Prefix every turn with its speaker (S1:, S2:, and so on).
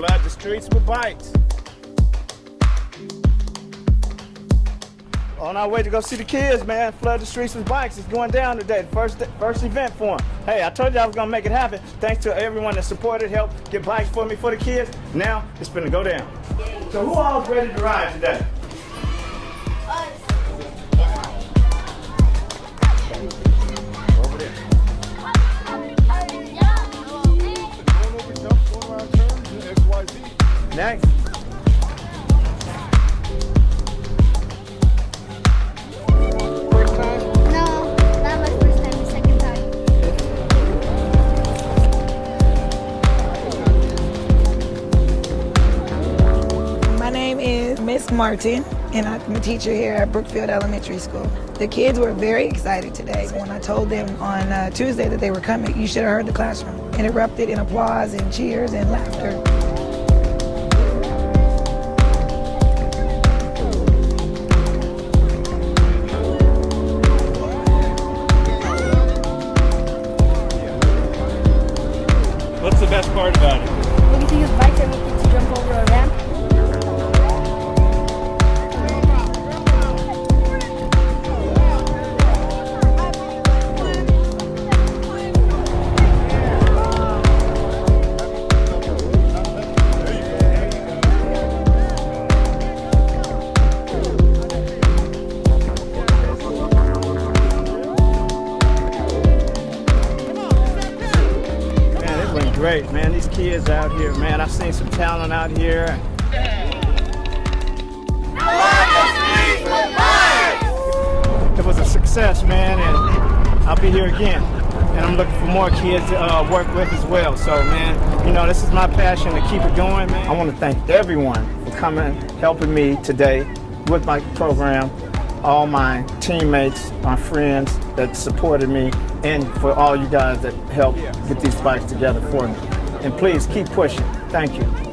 S1: Flood the streets with bikes. On our way to go see the kids, man. Flood the streets with bikes. It's going down today. The first event for them. Hey, I told you I was gonna make it happen. Thanks to everyone that supported, helped get bikes for me for the kids. Now it's gonna go down. So who all's ready to ride today? Over there. Next.
S2: First time?
S3: No, not my first time, the second time.
S4: My name is Miss Martin, and I'm a teacher here at Brookfield Elementary School. The kids were very excited today. When I told them on Tuesday that they were coming, you should have heard the classroom. It erupted in applause and cheers and laughter.
S1: What's the best part about it?
S3: We get to use bikes and we get to jump over a ramp.
S1: Great, man. These kids out here, man. I've seen some talent out here. It was a success, man, and I'll be here again. And I'm looking for more kids to work with as well. So, man, you know, this is my passion to keep it going, man. I want to thank everyone for coming, helping me today with my program. All my teammates, my friends that supported me, and for all you guys that helped get these bikes together for me. And please keep pushing. Thank you.